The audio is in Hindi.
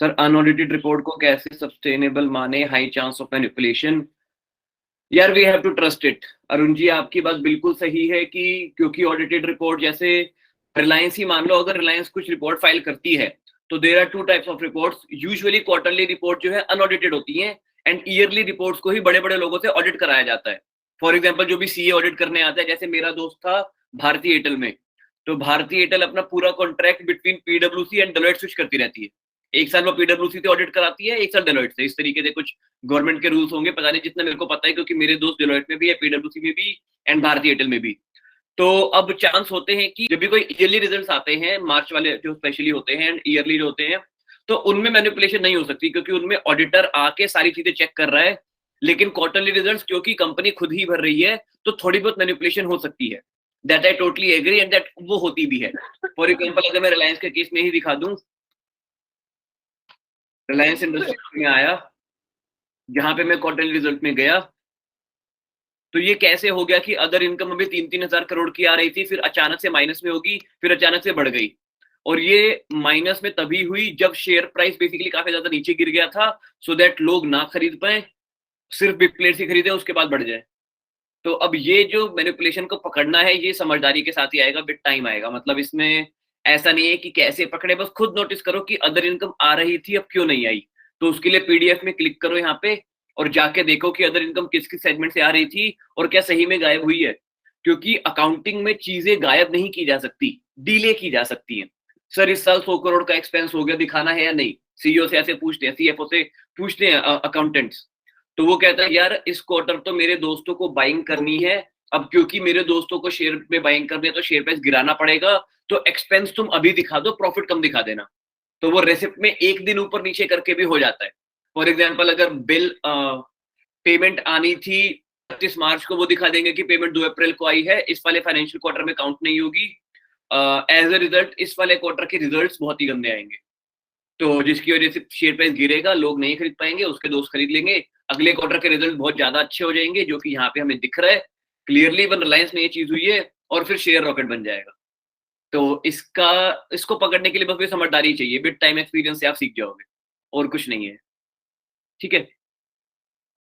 सर अनऑडिटेड रिपोर्ट को कैसे सस्टेनेबल माने, हाई चांस ऑफ मैनिपुलेशन? यार we have to trust it. Arun ji, आपकी बात बिल्कुल सही है कि क्योंकि ऑडिटेड रिपोर्ट जैसे रिलायंस ही मान लो, अगर रिलायंस कुछ रिपोर्ट फाइल करती है तो there are two types of reports. Usually quarterly report जो है अनऑडिटेड होती है एंड ईयरली रिपोर्ट्स को ही बड़े बड़े लोगों से ऑडिट कराया जाता है। फॉर एग्जाम्पल जो भी सीए ऑडिट करने आता है, जैसे मेरा दोस्त था भारतीय एयरटेल में, तो भारतीय एयरटेल अपना पूरा कॉन्ट्रैक्ट बिटवीन पीडब्ल्यूसी एंड डेलोइट स्विच करती रहती है। एक साल वो पीडब्ल्यूसी से ऑडिट कराती है, एक साल डेलोइट से। इस तरीके से कुछ गवर्नमेंट के रूल्स होंगे, पता नहीं, जितना मेरे को पता है क्योंकि मेरे दोस्त डेलोइट में भी है, पीडब्ल्यूसी में भी एंड भारतीय एयरटेल में भी। तो अब चांस होते हैं कि जब भी कोई ईयरली रिजल्ट्स आते हैं, मार्च वाले जो स्पेशली होते हैं एंड ईयरली जो होते हैं, तो उनमें मैनिपुलेशन नहीं हो सकती क्योंकि उनमें ऑडिटर आके सारी चीजें चेक कर रहा है। लेकिन क्वार्टरली रिजल्ट्स क्योंकि कंपनी खुद ही भर रही है, तो थोड़ी बहुत मैनिपुलेशन हो सकती है। That I totally agree and that वो होती भी है। फॉर एग्जाम्पल अगर मैं रिलायंस के केस में ही दिखा दूं, रिलायंस इंडस्ट्रीज में आया जहां पे मैं क्वार्टरली रिजल्ट में गया, तो ये कैसे हो गया कि अदर इनकम अभी 3-3 हजार करोड़ की आ रही थी, फिर अचानक से माइनस में होगी, फिर अचानक से बढ़ गई। और ये माइनस में तभी हुई जब शेयर प्राइस बेसिकली काफी ज्यादा नीचे गिर गया था, सो दैट लोग ना खरीद पाए, सिर्फ बिग प्लेयर्स ही खरीदे, उसके बाद बढ़ जाए। तो अब ये जो मैनिपुलेशन को पकड़ना है, ये समझदारी के साथ ही आएगा, बिट टाइम आएगा। मतलब इसमें ऐसा नहीं है कि कैसे पकड़े, बस खुद नोटिस करो कि अदर इनकम आ रही थी, अब क्यों नहीं आई। तो उसके लिए पीडीएफ में क्लिक करो यहाँ पे और जाके देखो कि अदर इनकम किस किस सेगमेंट से आ रही थी और क्या सही में गायब हुई है। क्योंकि अकाउंटिंग में चीजें गायब नहीं की जा सकती, डिले की जा सकती हैं। सर इस साल 100 करोड़ का एक्सपेंस हो गया, दिखाना है या नहीं? सीईओ से ऐसे पूछते हैं, सीएफओ से पूछते हैं अकाउंटेंट्स। तो वो कहता है यार इस क्वार्टर तो मेरे दोस्तों को बाइंग करनी है, अब क्योंकि मेरे दोस्तों को शेयर में बाइंग करनी है तो शेयर प्राइस गिराना पड़ेगा, तो एक्सपेंस तुम अभी दिखा दो, प्रॉफिट कम दिखा देना। तो वो रेसिप्ट में एक दिन ऊपर नीचे करके भी हो जाता है। फॉर एग्जाम्पल अगर बिल पेमेंट आनी थी 31 मार्च को, वो दिखा देंगे कि पेमेंट 2 अप्रैल को आई है, इस वाले फाइनेंशियल क्वार्टर में काउंट नहीं होगी। एज अ रिजल्ट इस वाले क्वार्टर के रिजल्ट्स बहुत ही गंदे आएंगे, तो जिसकी वजह से शेयर प्राइस गिरेगा, लोग नहीं खरीद पाएंगे, उसके दोस्त खरीद लेंगे। अगले क्वार्टर के रिजल्ट बहुत ज्यादा अच्छे हो जाएंगे, जो कि यहाँ पे हमें दिख रहा है क्लियरली, वन रिलायंस में ये चीज हुई है, और फिर शेयर रॉकेट बन जाएगा। तो इसको पकड़ने के लिए बस भी समझदारी चाहिए, बिट टाइम एक्सपीरियंस से आप सीख जाओगे, और कुछ नहीं है। ठीक है।